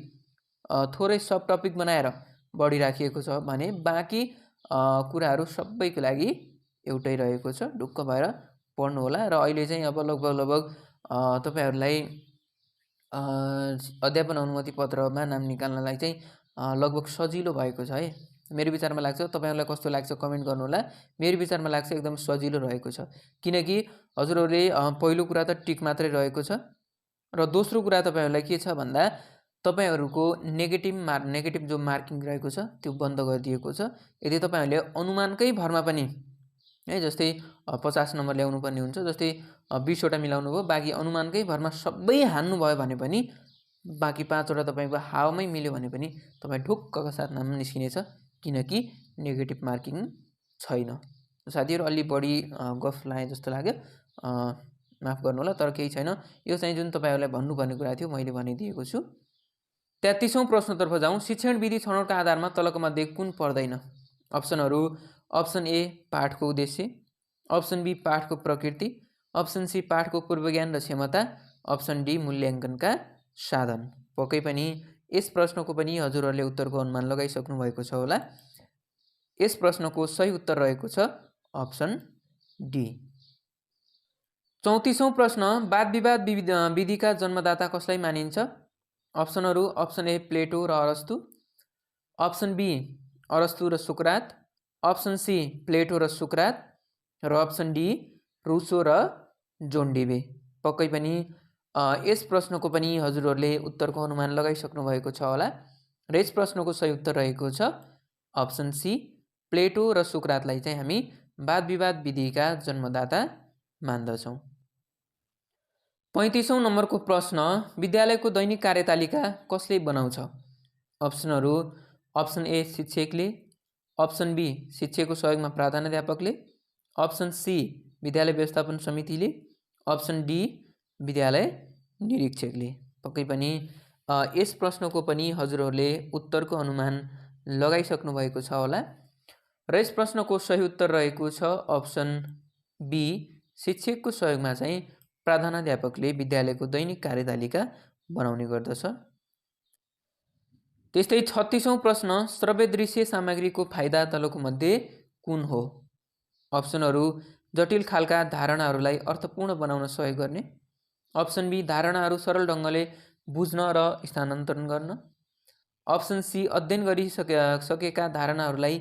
थोरै सब टपिक बनाएर बढी राखिएको छ भने बाँकी कुराहरू सबैको लागि एउटै रहेको छ। ढुक्क भएर पढ्नु होला। र अहिले चाहिँ अब लगभग तपाईँहरूलाई अध्यापन अनुमति पत्रमा नाम निकाल्नलाई चाहिँ लगभग सजिलो भएको छ है। मेरो विचारमा लाग्छ, तपाईँहरूलाई कस्तो लाग्छ कमेन्ट गर्नुहोला। मेरो विचारमा लाग्छ एकदम सजिलो रहेको छ, किनकि हजुरहरूले पहिलो कुरा त टिक मात्रै रहेको छ र दोस्रो कुरा तपाईँहरूलाई के छ भन्दा तपाईँहरूको नेगेटिभ जो मार्किङ रहेको छ त्यो बन्द गरिदिएको छ। यदि तपाईँहरूले अनुमानकै भरमा पनि है, जस्तै 50 नम्बर ल्याउनु पर्ने हुन्छ, जस्तै 20वटा मिलाउनु भयो, बाँकी अनुमानकै भरमा सबै हान्नु भयो भने पनि बाँकी 5वटा तपाईँको हावामै मिल्यो भने पनि तपाईँ ढुक्कका साथ नाम निस्किनेछ, किनकि नेगेटिभ मार्किङ छैन। साथीहरू अलि बढी गफ लाए जस्तो लाग्यो, माफ गर्नु होला, तर केही छैन। यो चाहिँ जुन तपाईँहरूलाई भन्नुपर्ने कुरा थियो मैले भनिदिएको छु। 33औं प्रश्नतर्फ जाउँ। शिक्षण विधि छनौटका आधारमा तलको मध्ये कुन पर्दैन? अप्सनहरू, अप्सन ए पाठको उद्देश्य, अप्सन बी पाठको प्रकृति, अप्सन सी पाठको पूर्वज्ञान र क्षमता, अप्सन डी मूल्याङ्कनका साधन। पक्कै पनि यस प्रश्नको पनि हजुरहरूले उत्तरको अनुमान लगाइसक्नु भएको छ होला। यस प्रश्नको सही उत्तर रहेको छ अप्सन डी। 34औं प्रश्न, वाद विवाद विधिका जन्मदाता कसलाई मानिन्छ? अप्सनहरू अप्सन ए प्लेटो र अरस्तु, अप्सन बी अरस्तु र सुकरात, अप्सन सी प्लेटो र सुकरात र अप्सन डी रुसो र जोन डेबे। पक्कै पनि यस प्रश्नको पनि हजुरहरूले उत्तरको अनुमान लगाइसक्नु भएको छ होला र यस प्रश्नको सही उत्तर रहेको छ अप्सन सी प्लेटो र सुकरातलाई चाहिँ हामी वाद विवाद विधिका जन्मदाता मान्दछौँ। 35औं नम्बरको प्रश्न, विद्यालयको दैनिक कार्यतालिका कसले बनाउँछ? अप्सनहरू अप्सन ए शिक्षकले, अप्सन बी शिक्षकको सहयोगमा प्रधानाध्यापकले, अप्सन सी विद्यालय व्यवस्थापन समितिले, अप्सन डी विद्यालय निरीक्षकले। पक्कै पनि यस प्रश्नको पनि हजुरहरूले उत्तरको अनुमान लगाइसक्नु भएको छ होला र यस प्रश्नको सही उत्तर रहेको छ अप्सन बी शिक्षकको सहयोगमा चाहिँ प्रधानाध्यापकले विद्यालयको दैनिक कार्यतालिका बनाउने गर्दछ। त्यस्तै 36औं प्रश्न, श्रव्य दृश्य सामग्रीको फाइदा तलको मध्ये कुन हो? अप्सनहरू जटिल खालका धारणाहरूलाई अर्थपूर्ण बनाउन सहयोग गर्ने, अप्सन बी धारणाहरू सरल ढङ्गले बुझ्न र स्थानान्तरण गर्न, अप्सन सी अध्ययन गरिसकेका धारणाहरूलाई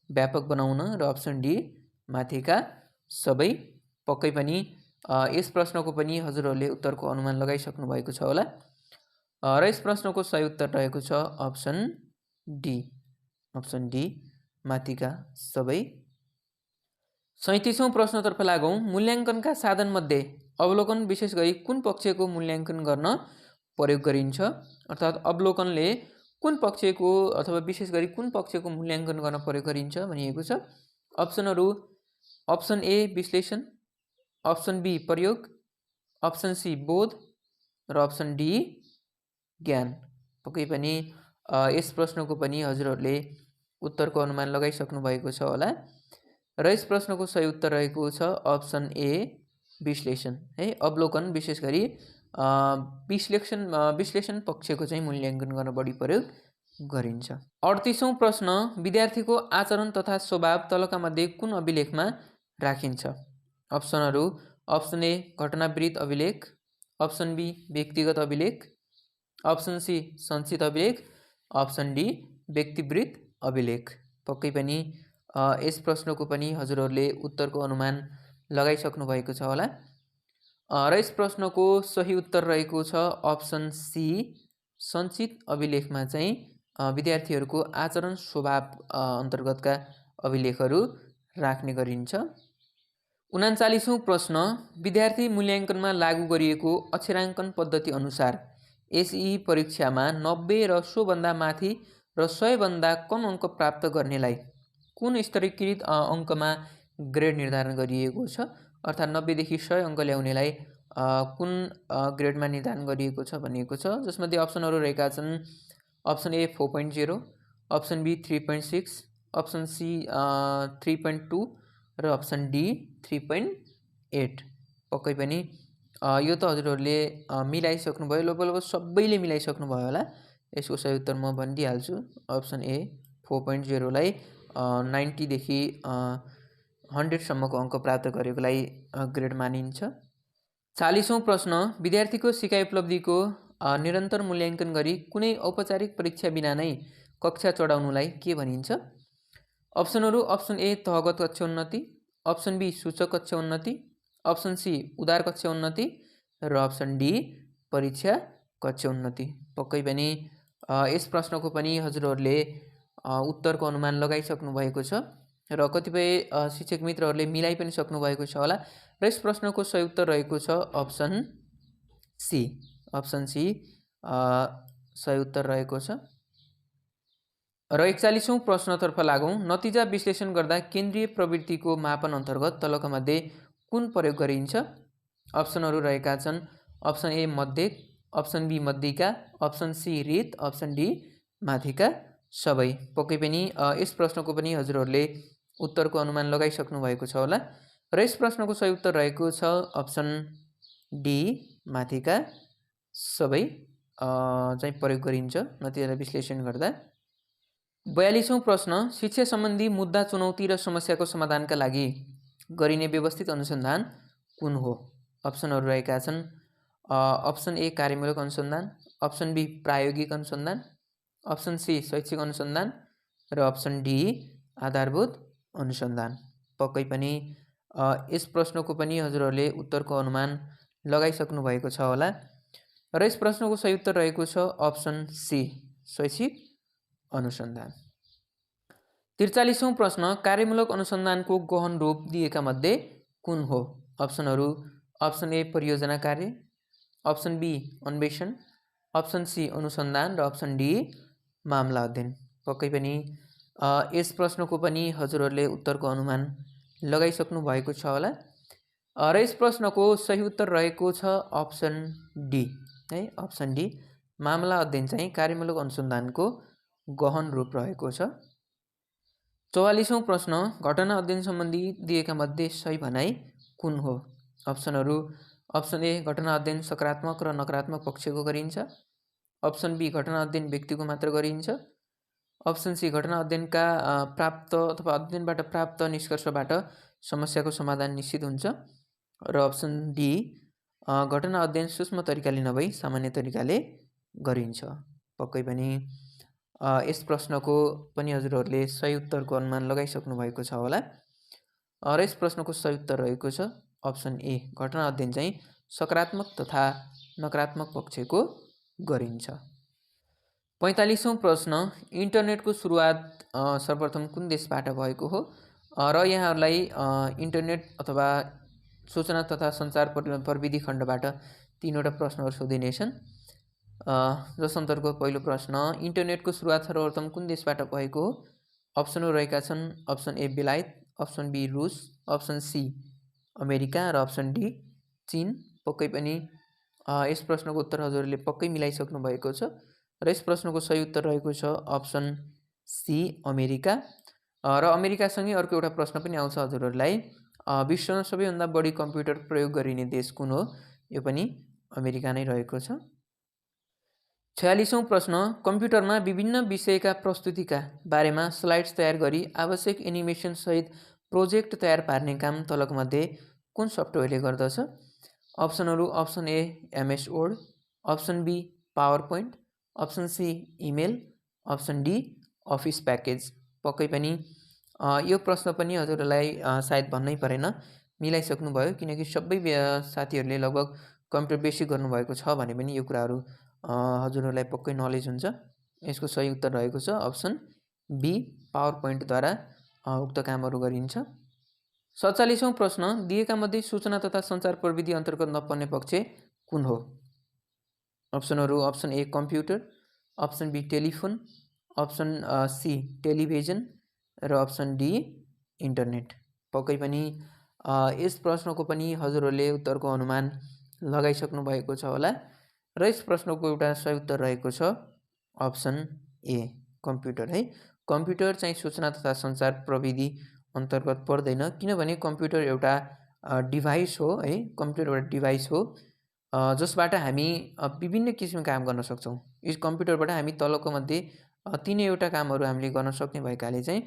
व्यापक बनाउन र अप्सन डी माथिका सबै। पक्कै पनि यस प्रश्नको पनि हजुरहरूले उत्तरको अनुमान लगाइसक्नु भएको छ होला र यस प्रश्नको सही उत्तर रहेको छ अप्सन डी, अप्सन डी माथिका सबै। 37औं प्रश्नतर्फ लागौँ। मूल्याङ्कनका साधनमध्ये अवलोकन विशेष गरी कुन पक्षको मूल्याङ्कन गर्न प्रयोग गरिन्छ? अर्थात् अवलोकनले कुन पक्षको अथवा विशेष गरी कुन पक्षको मूल्याङ्कन गर्न प्रयोग गरिन्छ भनिएको छ। अप्सनहरू अप्सन ए विश्लेषण, अप्सन बी प्रयोग, अप्सन सी बोध र अप्सन डी ज्ञान। पक्कै पनि यस प्रश्नको पनि हजुरहरूले उत्तरको अनुमान लगाइसक्नु भएको छ होला र यस प्रश्नको सही उत्तर रहेको छ अप्सन ए विश्लेषण है। अवलोकन विशेष गरी विश्लेषण पक्षको चाहिँ मूल्याङ्कन गर्न बढी प्रयोग गरिन्छ। 38औं प्रश्न, विद्यार्थीको आचरण तथा स्वभाव तलका मध्ये कुन अभिलेखमा राखिन्छ? अप्सनहरू अप्सन ए घटनावृत्त अभिलेख, अप्सन बी व्यक्तिगत अभिलेख, अप्सन सी सञ्चित अभिलेख, अप्सन डी व्यक्तिवृत्त अभिलेख। पक्कै पनि यस प्रश्नको पनि हजुरहरूले उत्तरको अनुमान लगाइसक्नु भएको छ होला र यस प्रश्नको सही उत्तर रहेको छ अप्सन सी सञ्चित अभिलेखमा चाहिँ विद्यार्थीहरूको आचरण स्वभाव अन्तर्गतका अभिलेखहरू राख्ने गरिन्छ। 39औं प्रश्न, विद्यार्थी मूल्याङ्कनमा लागू गरिएको अक्षराङ्कन पद्धति अनुसार एसई परीक्षामा 90 र सोभन्दा माथि र 100भन्दा कम अङ्क प्राप्त गर्नेलाई कुन स्तरीकृत अङ्कमा ग्रेड निर्धारण गरिएको छ? अर्थात् 90 देखि 100 अङ्क ल्याउनेलाई कुन ग्रेडमा निर्धारण गरिएको छ भनिएको छ, जसमध्ये अप्सनहरू रहेका छन् option A 4.0, option B 3.6, option C 3.2 र अप्सन डी 3.8। पक्कै पनि यो त हजुरहरूले मिलाइसक्नुभयो, लगभग सबैले मिलाइसक्नुभयो होला। यसको सही उत्तर म भनिदिइहाल्छु, अप्सन ए 4.0लाई 90 देखि 100 सम्मको अङ्क प्राप्त गरेकोलाई ग्रेड मानिन्छ। 40औं प्रश्न, विद्यार्थीको सिकाइ उपलब्धिको निरन्तर मूल्याङ्कन गरी कुनै औपचारिक परीक्षा बिना नै कक्षा चढाउनुलाई के भनिन्छ? अप्सनहरू अप्सन ए तहगत कक्षा उन्नति, अप्सन बी सूचक कक्षा उन्नति, अप्सन सी उदार कक्षा उन्नति र अप्सन डी परीक्षा कक्षा उन्नति। पक्कै पनि यस प्रश्नको पनि हजुरहरूले उत्तरको अनुमान लगाइसक्नु भएको छ र कतिपय शिक्षक मित्रहरूले मिलाइ पनि सक्नु भएको छ होला र यस प्रश्नको सही उत्तर रहेको छ अप्सन सी, अप्सन सी सही उत्तर रहेको छ। र 41औं प्रश्नतर्फ लागौँ। नतिजा विश्लेषण गर्दा केन्द्रीय प्रवृत्तिको मापन अन्तर्गत तलका मध्ये कुन प्रयोग गरिन्छ? अप्सनहरू रहेका छन् अप्सन ए मध्यक, अप्सन बी मध्यिका, अप्सन सी रित, अप्सन डी माथिका सबै। पक्कै पनि यस प्रश्नको पनि हजुरहरूले उत्तरको अनुमान लगाइसक्नु भएको छ होला र यस प्रश्नको सही उत्तर रहेको छ अप्सन डी माथिका सबै चाहिँ प्रयोग गरिन्छ नतिजालाई विश्लेषण गर्दा। 42औं प्रश्न शिक्षा सम्बन्धी मुद्दा, चुनौती र समस्याको समाधानका लागि गरिने व्यवस्थित अनुसन्धान कुन हो? अप्सनहरू रहेका छन्। अप्सन ए कार्यमूलक अनुसन्धान, अप्सन बी प्रायोगिक अनुसन्धान, अप्सन सी शैक्षिक अनुसन्धान र अप्सन डी आधारभूत अनुसन्धान। पक्कै पनि यस प्रश्नको पनि हजुरहरूले उत्तरको अनुमान लगाइसक्नु भएको छ होला र यस प्रश्नको सही उत्तर रहेको छ अप्सन सी शैक्षिक अनुसन्धान। 43औं प्रश्न कार्यमूलक अनुसन्धानको गहन रूप दिएका मध्ये कुन हो? अप्सनहरू अप्सन ए परियोजना कार्य, अप्सन बी अन्वेषण, अप्सन सी अनुसन्धान र अप्सन डी मामला अध्ययन। पक्कै पनि यस प्रश्नको पनि हजुरहरूले उत्तरको अनुमान लगाइसक्नु भएको छ होला र यस प्रश्नको सही उत्तर रहेको छ अप्सन डी है, अप्सन डी मामला अध्ययन चाहिँ कार्यमूलक अनुसन्धानको गहन रूप रहेको छ। 44औं प्रश्न घटना अध्ययन सम्बन्धी दिएका मध्ये सही भनाइ कुन हो? अप्सनहरू अप्सन ए घटना अध्ययन सकारात्मक र नकारात्मक पक्षको गरिन्छ, अप्सन बी घटना अध्ययन व्यक्तिको मात्र गरिन्छ, अप्सन सी घटना अध्ययनका प्राप्त अथवा अध्ययनबाट प्राप्त निष्कर्षबाट समस्याको समाधान निश्चित हुन्छ र अप्सन डी घटना अध्ययन सूक्ष्म तरिकाले नभई सामान्य तरिकाले गरिन्छ। पक्कै पनि यस प्रश्नको पनि हजुरहरूले सही उत्तरको अनुमान लगाइसक्नु भएको छ होला र यस प्रश्नको सही उत्तर रहेको छ अप्सन ए घटना अध्ययन चाहिँ सकारात्मक तथा नकारात्मक पक्षको गरिन्छ। 45औं प्रश्न इन्टरनेटको सुरुवात सर्वप्रथम कुन देशबाट भएको हो? र यहाँहरूलाई इन्टरनेट अथवा सूचना तथा सञ्चार प्रविधि खण्डबाट 3वटा प्रश्नहरू सोधिनेछन्। जस अन्तर्गत पहिलो प्रश्न इन्टरनेटको सुरुवात सर्वप्रथम कुन देशबाट भएको हो? अप्सनहरू रहेका छन् अप्सन ए बेलायत, अप्सन बी रुस, अप्सन सी अमेरिका र अप्सन डी चीन। पक्कै पनि यस प्रश्नको उत्तर हजुरहरूले पक्कै मिलाइसक्नु भएको छ र यस प्रश्नको सही उत्तर रहेको छ अप्सन सी अमेरिका र अमेरिकासँगै अर्को एउटा प्रश्न पनि आउँछ हजुरहरूलाई विश्वमा सबैभन्दा बढी कम्प्युटर प्रयोग गरिने देश कुन हो? यो पनि अमेरिका नै रहेको छ। 46औं प्रश्न कम्प्युटरमा विभिन्न विषयका प्रस्तुतिका बारेमा स्लाइड्स तयार गरी आवश्यक एनिमेसन सहित प्रोजेक्ट तयार पार्ने काम तलमध्ये कुन सफ्टवेयरले गर्दछ? अप्सनहरू option A MS Word, option B power point, option C email, option D office package. पक्कै पनि यो प्रश्न पनि हजुरहरूलाई सायद भन्नै परेन मिलाइसक्नु भयो किनकि सबै साथीहरूले लगभग कम्प्युटर बेसिक गर्नुभएको छ भने पनि यो कुराहरू हजुरहरूलाई पक्कै नलेज हुन्छ। यसको सही उत्तर रहेको छ अप्सन बी पावर पोइन्टद्वारा उक्त कामहरू गरिन्छ। 47औं प्रश्न दिएका मध्ये सूचना तथा सञ्चार प्रविधि अन्तर्गत नपर्ने पक्ष कुन हो? अप्सनहरू option A computer, option B telephone, option C television र अप्सन डी इन्टरनेट। पक्कै पनि यस प्रश्नको पनि हजुरहरूले उत्तरको अनुमान लगाइसक्नु भएको छ होला र यस प्रश्नको एउटा सही उत्तर रहेको छ अप्सन ए कम्प्युटर है। कम्प्युटर चाहिँ सूचना तथा सञ्चार प्रविधि अन्तर्गत पर्दैन किनभने कम्प्युटर एउटा डिभाइस हो है। कम्प्युटर एउटा डिभाइस हो जसबाट हामी विभिन्न किसिमको काम गर्न सक्छौँ। यस कम्प्युटरबाट हामी तलको मध्ये 3वटा कामहरू हामीले गर्न सक्ने भएकाले चाहिँ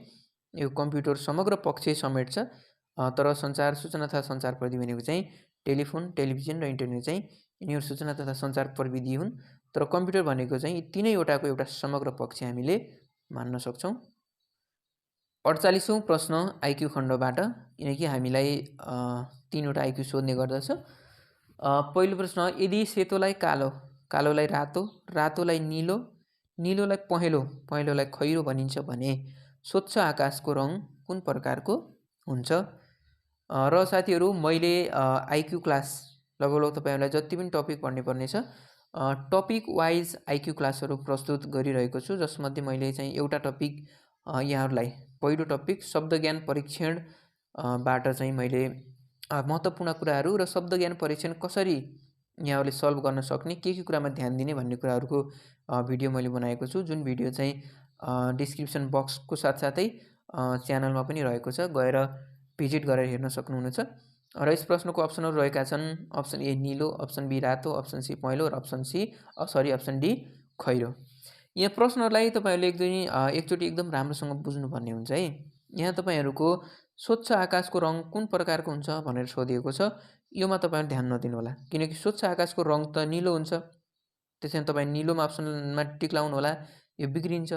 यो कम्प्युटर समग्र पक्ष समेट्छ। तर सञ्चार सूचना तथा सञ्चार प्रविधि भनेको चाहिँ टेलिफोन, टेलिभिजन र इन्टरनेट चाहिँ यिनीहरू सूचना तथा सञ्चार प्रविधि हुन् तर कम्प्युटर भनेको चाहिँ यी 3वटाको एउटा समग्र पक्ष हामीले मान्न सक्छौँ। 48औं प्रश्न आइक्यू खण्डबाट किनकि हामीलाई 3वटा आइक्यू सोध्ने गर्दछ। पहिलो प्रश्न यदि सेतोलाई कालो, कालोलाई रातो, रातोलाई निलो, निलोलाई पहेँलो, पहेँलोलाई खैरो भनिन्छ भने स्वच्छ आकाशको रङ कुन प्रकारको हुन्छ? र साथीहरू मैले आइक्यू क्लास लगभग तपाईँहरूलाई जति पनि टपिक पढ्ने पर्नेछ टपिक वाइज आइक्यू क्लासहरू प्रस्तुत गरिरहेको छु जसमध्ये मैले चाहिँ एउटा टपिक यहाँहरूलाई पहिलो टपिक शब्द ज्ञान परीक्षण बाट चाहिँ मैले महत्त्वपूर्ण कुराहरू र शब्द ज्ञान परीक्षण कसरी यहाँहरूले सल्भ गर्न सक्ने के कुरामा ध्यान दिने भन्ने कुराहरूको भिडियो मैले बनाएको छु जुन भिडियो चाहिँ डिस्क्रिप्सन बक्सको साथसाथै च्यानलमा पनि रहेको छ गएर भिजिट गरेर हेर्न सक्नुहुनेछ। र यस प्रश्नको अप्सनहरू रहेका छन् अप्सन ए नीलो, अप्सन बी रातो, अप्सन सी पहेँलो र अप्सन डी खैरो। यहाँ प्रश्नहरूलाई तपाईँहरूले एकचोटि एकदम राम्रोसँग बुझ्नुपर्ने हुन्छ है। यहाँ तपाईँहरूको स्वच्छ आकाशको रङ कुन प्रकारको हुन्छ भनेर सोधिएको छ। योमा तपाईँहरू ध्यान नदिनु होला, किनकि स्वच्छ आकाशको रङ त नीलो हुन्छ। त्यसैले तपाईँ नीलोमा अप्सनमा टिक लाउनु होला, यो बिग्रिन्छ।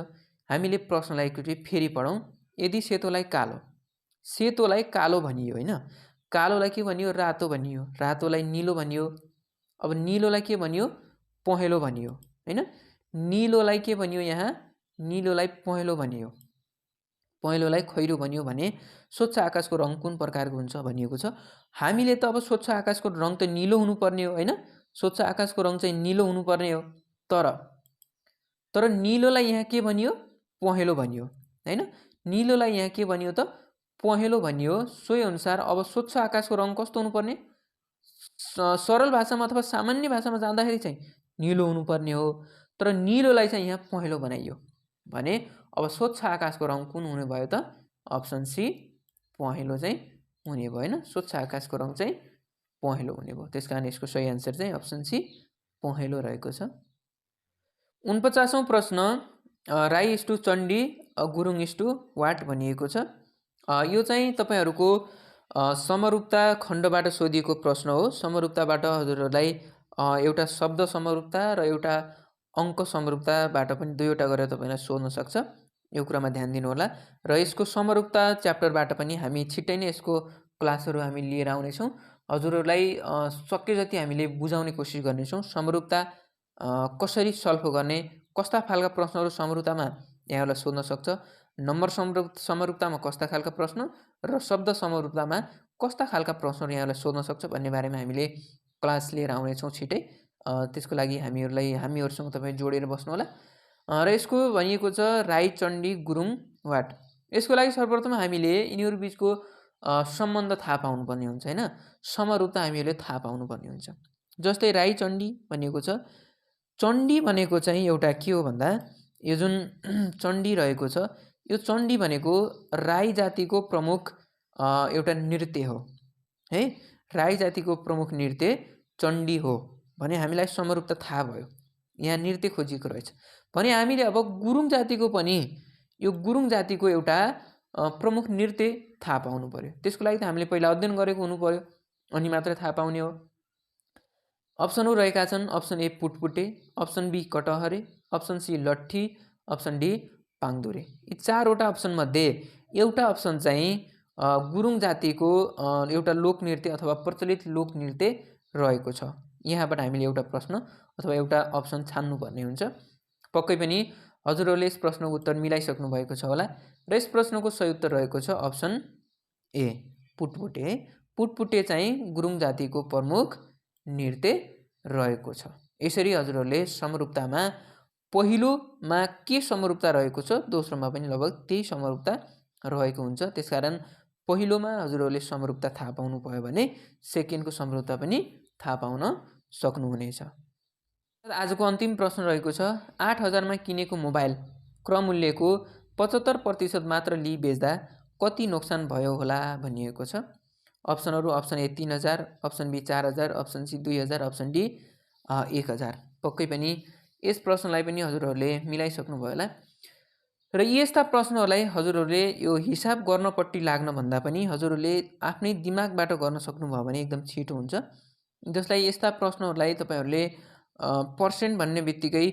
हामीले प्रश्नलाई एकचोटि फेरि पढौँ। यदि सेतोलाई कालो भनियो होइन, कालोलाई के भनियो? रातो भनियो, रातोलाई नीलो भनियो। अब नीलोलाई के भनियो? पहेँलो भनियो होइन। नीलोलाई के भनियो? यहाँ नीलोलाई पहेँलो भनियो, पहेँलोलाई खैरो भनियो भने स्वच्छ आकाशको रङ कुन प्रकारको हुन्छ भनिएको छ। हामीले त अब स्वच्छ आकाशको रङ त नीलो हुनुपर्ने हो होइन, स्वच्छ आकाशको रङ चाहिँ नीलो हुनुपर्ने हो। तर नीलोलाई यहाँ के भनियो? पहेँलो भनियो होइन। नीलोलाई यहाँ के भनियो त? पहेँलो भनियो। सोही अनुसार अब स्वच्छ आकाशको रङ कस्तो हुनुपर्ने? सरल भाषामा अथवा सामान्य भाषामा जाँदाखेरि चाहिँ नीलो हुनुपर्ने हो। तर नीलोलाई चाहिँ यहाँ पहेँलो बनाइयो भने अब स्वच्छ आकाशको रङ कुन हुने भयो त? अप्सन सी पहेँलो चाहिँ हुने भयो होइन। स्वच्छ आकाशको रङ चाहिँ पहेँलो हुने भयो। त्यस कारण यसको सही आन्सर चाहिँ अप्सन सी पहेँलो रहेको छ। 49औं प्रश्न राई इस्टु चण्डी गुरुङ इस्टु वाट भनिएको छ। यो चाहिँ तपाईँहरूको समरूपता खण्डबाट सोधिएको प्रश्न हो। समरूपताबाट हजुरहरूलाई एउटा शब्द समरूपता र एउटा अङ्क समरूपताबाट पनि दुईवटा गरेर तपाईँलाई सोध्न सक्छ। यो कुरामा ध्यान दिनु होला। र यसको समरूपता च्याप्टरबाट पनि हामी छिट्टै नै यसको क्लासहरू हामी लिएर आउनेछौँ। हजुरहरूलाई सक्य जति हामीले बुझाउने कोसिस गर्नेछौँ। समरूपता कसरी सल्भ गर्ने, कस्ता खालका प्रश्नहरू समरूपतामा यहाँलाई सोध्न सक्छ, नम्बर समरूपतामा कस्ता खालका प्रश्न र शब्द समरूपतामा कस्ता खालका प्रश्नहरू यहाँलाई सोध्न सक्छ भन्ने बारेमा हामीले क्लास लिएर आउनेछौँ छिट्टै। त्यसको लागि हामीहरूसँग तपाईँ जोडेर बस्नु होला। र यसको भनिएको छ राई चण्डी गुरुङ वाट। यसको लागि सर्वप्रथम हामीले यिनीहरू बिचको सम्बन्ध थाहा पाउनुपर्ने हुन्छ होइन। समरूपता हामीहरूले थाहा पाउनुपर्ने हुन्छ। जस्तै राई चण्डी भनिएको छ। चण्डी भनेको चाहिँ एउटा के हो भन्दा, यो जुन चण्डी रहेको छ, यो चण्डी भनेको राई जातिको प्रमुख एउटा नृत्य हो है। राई जातिको प्रमुख नृत्य चण्डी हो भने हामीलाई समरूपता थाहा भयो। यहाँ नृत्य खोजिएको रहेछ भने हामीले अब गुरुङ जातिको पनि, यो गुरुङ जातिको एउटा प्रमुख नृत्य थाहा पाउनु पर्यो। त्यसको लागि त हामीले पहिला अध्ययन गरेको हुनु पर्यो, अनि मात्रै थाहा पाउने हो। अप्सनहरू रहेका छन् अप्सन ए पुटपुटे, अप्सन बी कटहरे, अप्सन सी लट्ठी, अप्सन डी पाङदुरे। यी चारवटा अप्सनमध्ये एउटा अप्सन चाहिँ गुरुङ जातिको एउटा लोकनृत्य अथवा प्रचलित लोकनृत्य रहेको छ। यहाँबाट हामीले एउटा प्रश्न अथवा एउटा अप्सन छान्नुपर्ने हुन्छ। पक्कै पनि हजुरहरूले यस प्रश्नको उत्तर मिलाइसक्नु भएको छ होला र यस प्रश्नको सही उत्तर रहेको छ अप्सन ए पुटपुटे है। पुटपुटे चाहिँ गुरुङ जातिको प्रमुख नृत्य रहेको छ। यसरी हजुरहरूले समरूपतामा पहिलोमा के समरूपता रहेको छ, दोस्रोमा पनि लगभग त्यही समरूपता रहेको हुन्छ। त्यसकारण पहिलोमा हजुरहरूले समरूपता थाहा पाउनु भयो भने सेकेन्डको समरूपता पनि थाहा पाउन सक्नुहुनेछ। आजको अन्तिम प्रश्न रहेको छ 8000मा किनेको मोबाइल क्रयमूल्यको 75% मात्र लिई बेच्दा कति नोक्सान भयो होला भनिएको छ। अप्सनहरू option A 3000, option B 4000, option C 2000, option D 1000। पक्कै पनि यस प्रश्नलाई पनि हजुरहरूले मिलाइसक्नु भयो होला। र यस्ता प्रश्नहरूलाई हजुरहरूले यो हिसाब गर्नपट्टि लाग्न भन्दा पनि हजुरहरूले आफ्नै दिमागबाट गर्न सक्नुभयो भने एकदम छिटो हुन्छ। जसलाई यस्ता प्रश्नहरूलाई तपाईँहरूले पर्सेन्ट भन्ने बित्तिकै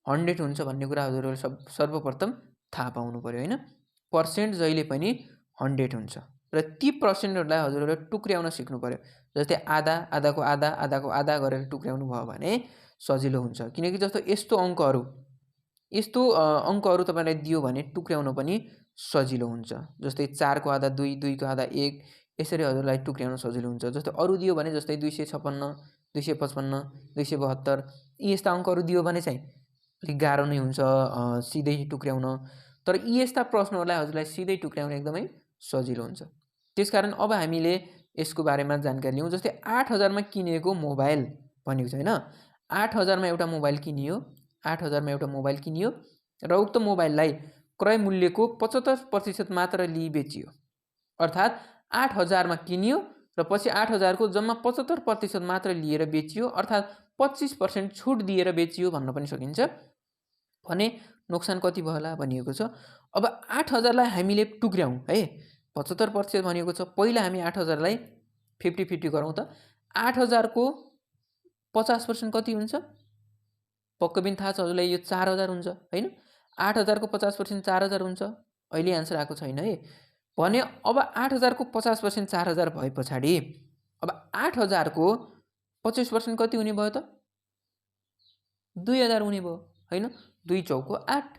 100 हुन्छ भन्ने कुरा हजुरहरूले सर्वप्रथम थाहा पाउनु पर्यो होइन। पर्सेन्ट जहिले पनि 100 हुन्छ र ती पर्सेन्टहरूलाई हजुरहरूले टुक्र्याउन सिक्नु पर्यो। जस्तै आधा, आधाको आधा, आधाको आधा गरेर टुक्र्याउनु भयो भने सजिलो हुन्छ। किनकि यस्तो अङ्कहरू तपाईँलाई दियो भने टुक्र्याउन पनि सजिलो हुन्छ। जस्तै 4को आधा 2, 2को आधा 1, यसरी हजुरलाई टुक्र्याउन सजिलो हुन्छ। जस्तै अरू दियो भने जस्तै 256, 255, 272 यस्ता अङ्कहरू दियो भने चाहिँ अलिक गाह्रो नै हुन्छ सिधै टुक्र्याउन। तर यस्ता प्रश्नहरूलाई हजुरलाई सिधै टुक्र्याउन एकदमै सजिलो हुन्छ। त्यसकारण अब हामीले यसको बारेमा जानकारी लिउँ। जस्तै 8000मा किनेको मोबाइल भनेको छ होइन। 8000मा एउटा मोबाइल किनियो, 8000मा एउटा मोबाइल किनियो र उक्त मोबाइललाई क्रय मूल्यको 75% मात्र लिई बेचियो। अर्थात् 8000मा किनियो र पछि 8,000 को जम्मा 75% मात्र लिएर बेचियो, अर्थात् 25% छुट दिएर बेचियो भन्न पनि सकिन्छ भने नोक्सान कति भयो होला भनिएको छ। अब 8,000 लाई हामीले टुक्र्याउँ है, 75% भनिएको छ। पहिला हामी 8,000 लाई 50-50 गरौँ त। 8,000 को 50% कति हुन्छ? पक्कै पनि थाहा छ हजुरलाई, यो 4,000 हुन्छ हैन। 8,000 को 50% 4,000 हुन्छ। अहिले आन्सर आएको छैन है। भने अब 8,000 को 50% 4,000 भए पछाडि अब 8,000 को 25% कति हुने भयो त? 2,000 हुने भयो हैन। 2 चौको 8,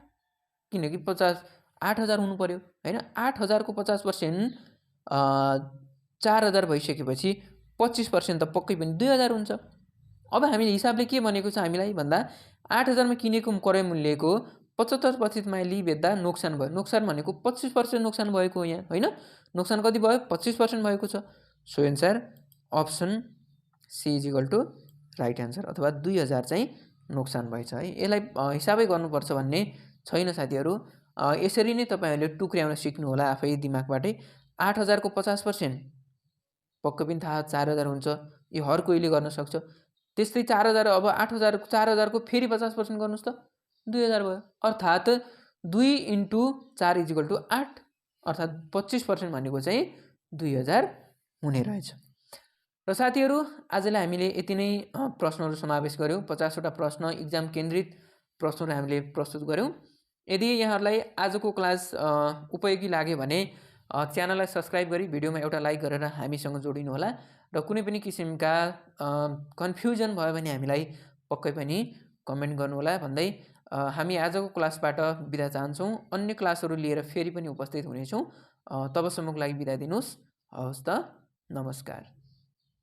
किनकि 8,000 हुनु पर्यो हैन। 8,000 को 50% 4,000 भइसकेपछि 25% त पक्कै पनि 2,000 हुन्छ। अब हामीले हिसाबले के भनेको छ हामीलाई भन्दा 8,000 मा किनेको क्रय मूल्यको 75% मा बेच्दा नोक्सान भयो। नोक्सान भनेको 25% नोक्सान भएको हो यहाँ हैन। नोक्सान कति भयो? 25% भएको छ। So answer option C is equal to right answer, अथवा 2,000 चाहिँ नोक्सान भएछ है। यसलाई हिसाबै गर्नुपर्छ भन्ने छैन साथीहरू। यसरी नै तपाईहरुले टुक्र्याउन सिक्नु होला आफै दिमागबाटै। 8,000 को 50% पक्कै पनि थाहा 4,000 हुन्छ। यो हर कोहीले गर्न सक्छ। त्यस्तै 4,000 अब 4,000 को फेरि 50% गर्नुस् त 2,000 भयो। अर्थात् 2 × 4 = 8, अर्थात् 25% भनेको चाहिँ 2,000 हुने रहेछ। र साथीहरू आजलाई हामीले यति नै प्रश्नहरू समावेश गर्यौं। 50 वटा प्रश्न एक्जाम केन्द्रित प्रश्नहरू हामीले प्रस्तुत गर्यौं। यदि यहाँहरूलाई आजको क्लास उपयोगी लाग्यो भने च्यानललाई सब्स्क्राइब गरी भिडियोमा एउटा लाइक गरेर हामीसँग जोडिनु होला। र कुनै पनि किसिमका कन्फ्युजन भयो भने हामीलाई पक्कै पनि कमेन्ट गर्नु होला भन्दै हामी आजको क्लासबाट बिदा चाहन्छौं। अन्य क्लासहरू लिएर फेरि पनि उपस्थित हुनेछौं। तबसम्मको लागि बिदा दिनुस्। हवस् त, नमस्कार।